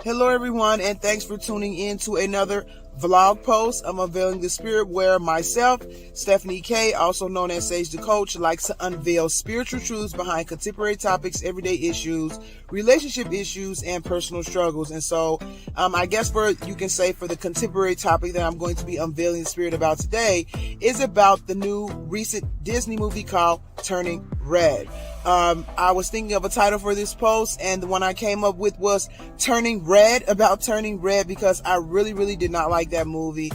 Hello everyone, and thanks for tuning in to another vlog post of Unveiling the Spirit, where myself, Stephanie K, also known as Sage the Coach, likes to unveil spiritual truths behind contemporary topics, everyday issues, relationship issues, and personal struggles. And so I guess you can say for the contemporary topic that I'm going to be unveiling the spirit about today is about the new recent Disney movie called Turning Red. I was thinking of a title for this post, and the one I came up with was Turning Red, about turning red, because I really did not like that movie.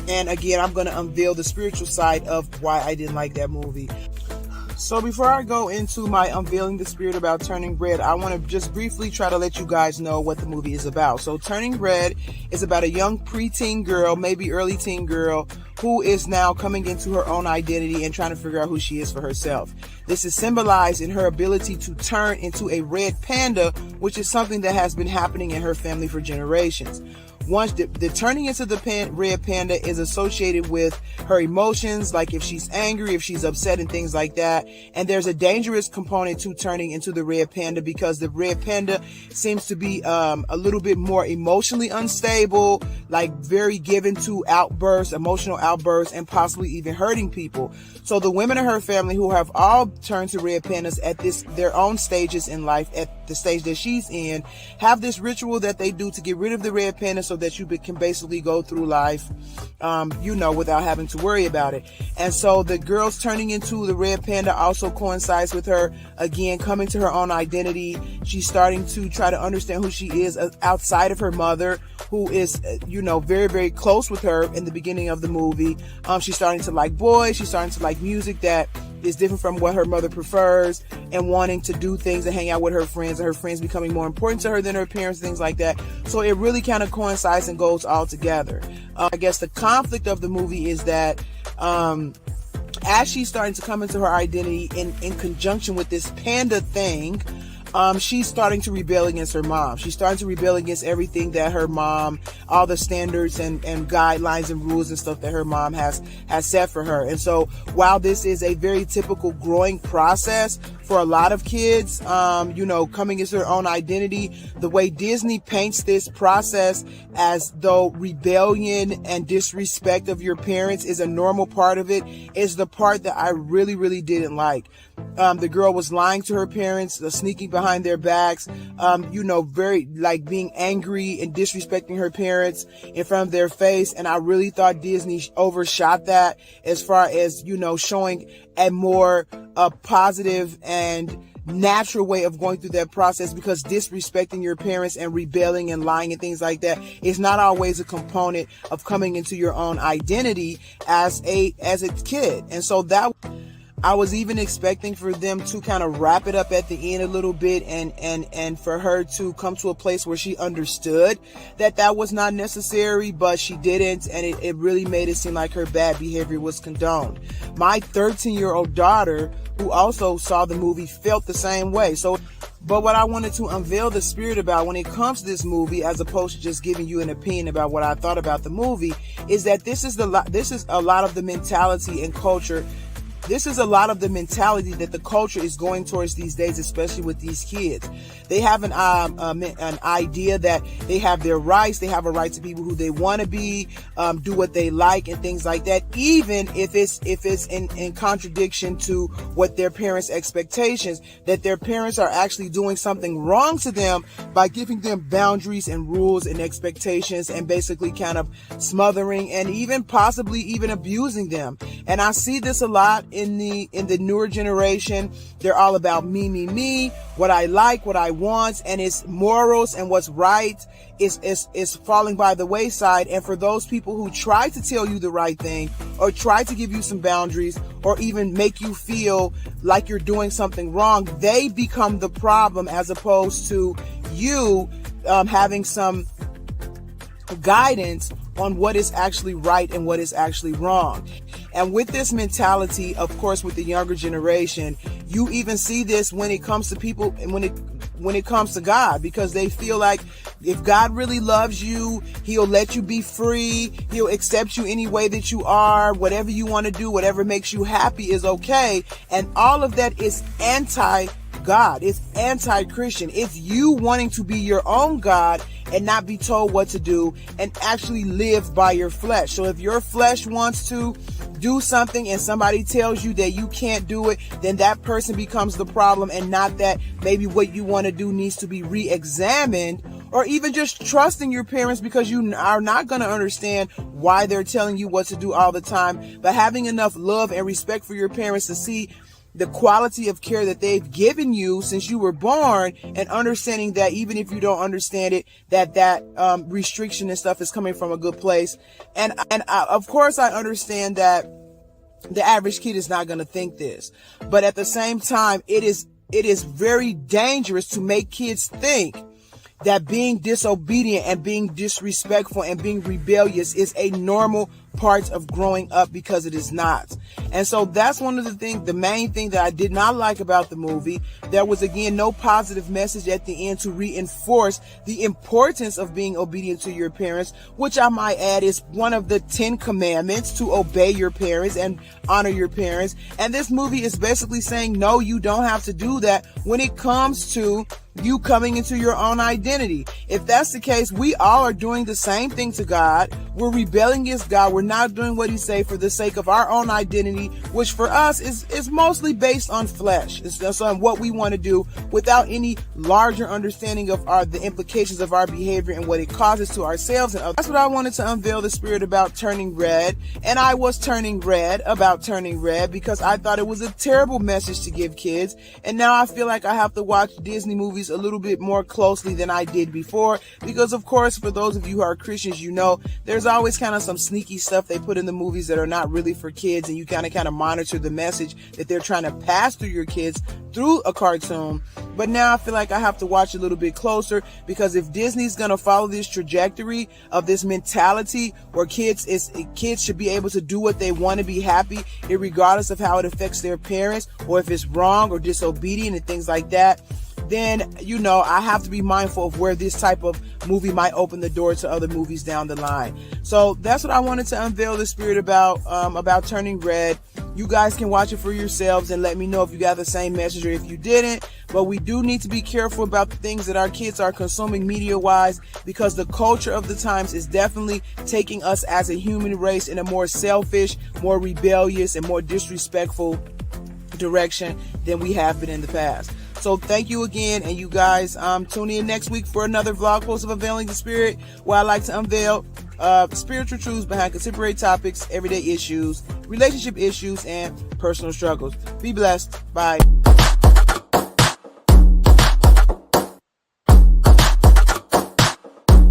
And again, I'm going to unveil the spiritual side of why I didn't like that movie. So before I go into my unveiling the spirit about Turning Red, I want to just briefly try to let you guys know what the movie is about. So Turning Red is about a young preteen girl, maybe early teen girl, who is now coming into her own identity and trying to figure out who she is for herself. This is symbolized in her ability to turn into a red panda, which is something that has been happening in her family for generations. Once the turning into the red panda is associated with her emotions, like if she's angry, if she's upset, and things like that. And there's a dangerous component to turning into the red panda, because the red panda seems to be a little bit more emotionally unstable, like very given to outbursts, emotional outbursts, and possibly even hurting people. So the women in her family, who have all turned to red pandas at their own stages in life, at the stage that she's in, have this ritual that they do to get rid of the red panda, so that you can basically go through life, without having to worry about it. And so the girls turning into the red panda also coincides with her, again, coming to her own identity. She's starting to try to understand who she is outside of her mother, who is, very close with her in the beginning of the movie. She's starting to like boys. She's starting to like music that is different from what her mother prefers, and wanting to do things and hang out with her friends, and her friends becoming more important to her than her parents, things like that. So it really kind of coincides and goes all together. I guess the conflict of the movie is that as she's starting to come into her identity in conjunction with this panda thing, she's starting to rebel against her mom. She's starting to rebel against everything that her mom, all the standards and guidelines and rules and stuff that her mom has set for her. And so while this is a very typical growing process for a lot of kids, coming into their own identity, the way Disney paints this process as though rebellion and disrespect of your parents is a normal part of it is the part that I really didn't like. The girl was lying to her parents, sneaking behind their backs, very like being angry and disrespecting her parents in front of their face. And I really thought Disney overshot that as far as, showing a more positive and natural way of going through that process, because disrespecting your parents and rebelling and lying and things like that is not always a component of coming into your own identity as a kid. And so that I was even expecting for them to kind of wrap it up at the end a little bit, and for her to come to a place where she understood that was not necessary, but she didn't, and it really made it seem like her bad behavior was condoned. My 13-year-old daughter, who also saw the movie, felt the same way. But what I wanted to unveil the spirit about when it comes to this movie, as opposed to just giving you an opinion about what I thought about the movie, is that this is a lot of the mentality and culture. This is a lot of the mentality that the culture is going towards these days, especially with these kids. They have an idea that they have their rights. They have a right to be who they want to be, do what they like, and things like that, even if it's in contradiction to what their parents' expectations, that their parents are actually doing something wrong to them by giving them boundaries and rules and expectations, and basically kind of smothering and even possibly even abusing them. And I see this a lot in the newer generation. They're all about me, what I like, what I want, and it's morals and what's right is falling by the wayside. And for those people who try to tell you the right thing, or try to give you some boundaries, or even make you feel like you're doing something wrong, they become the problem, as opposed to you having some guidance on what is actually right and what is actually wrong. And with this mentality, of course, with the younger generation, you even see this when it comes to people, when it comes to God, because they feel like if God really loves you, he'll let you be free. He'll accept you any way that you are. Whatever you want to do, whatever makes you happy is okay. And all of that is anti-God. It's anti-Christian. It's you wanting to be your own God and not be told what to do, and actually live by your flesh. So if your flesh wants to do something and somebody tells you that you can't do it, then that person becomes the problem, and not that maybe what you want to do needs to be re-examined, or even just trusting your parents because you are not going to understand why they're telling you what to do all the time. But having enough love and respect for your parents to see the quality of care that they've given you since you were born, and understanding that even if you don't understand it, that restriction and stuff is coming from a good place. And of course, I understand that the average kid is not going to think this, but at the same time, it is very dangerous to make kids think that being disobedient and being disrespectful and being rebellious is a normal part of growing up, because it is not. And so that's one of the main thing that I did not like about the movie. There was, again, no positive message at the end to reinforce the importance of being obedient to your parents, which I might add is one of the 10 commandments, to obey your parents and honor your parents. And this movie is basically saying, no, you don't have to do that when it comes to you coming into your own identity. If that's the case, we all are doing the same thing to God. We're rebelling against God. We're not doing what he say for the sake of our own identity, which for us is mostly based on flesh. It's just on what we want to do without any larger understanding of the implications of our behavior and what it causes to ourselves and others. That's what I wanted to unveil the spirit about turning red. And I was turning red about turning red because I thought it was a terrible message to give kids. And now I feel like I have to watch Disney movies a little bit more closely than I did before, because of course, for those of you who are Christians, you know there's always kind of some sneaky stuff they put in the movies that are not really for kids, and you kind of monitor the message that they're trying to pass through your kids through a cartoon. But now I feel like I have to watch a little bit closer, because if Disney's gonna follow this trajectory of this mentality where kids should be able to do what they want to be happy, regardless of how it affects their parents, or if it's wrong or disobedient and things like that, then, I have to be mindful of where this type of movie might open the door to other movies down the line. So that's what I wanted to unveil the spirit about turning red. You guys can watch it for yourselves and let me know if you got the same message or if you didn't. But we do need to be careful about the things that our kids are consuming media-wise, because the culture of the times is definitely taking us as a human race in a more selfish, more rebellious, and more disrespectful direction than we have been in the past. So thank you again, and you guys tune in next week for another vlog post of Unveiling the Spirit, where I like to unveil spiritual truths behind contemporary topics, everyday issues, relationship issues, and personal struggles. Be blessed. Bye.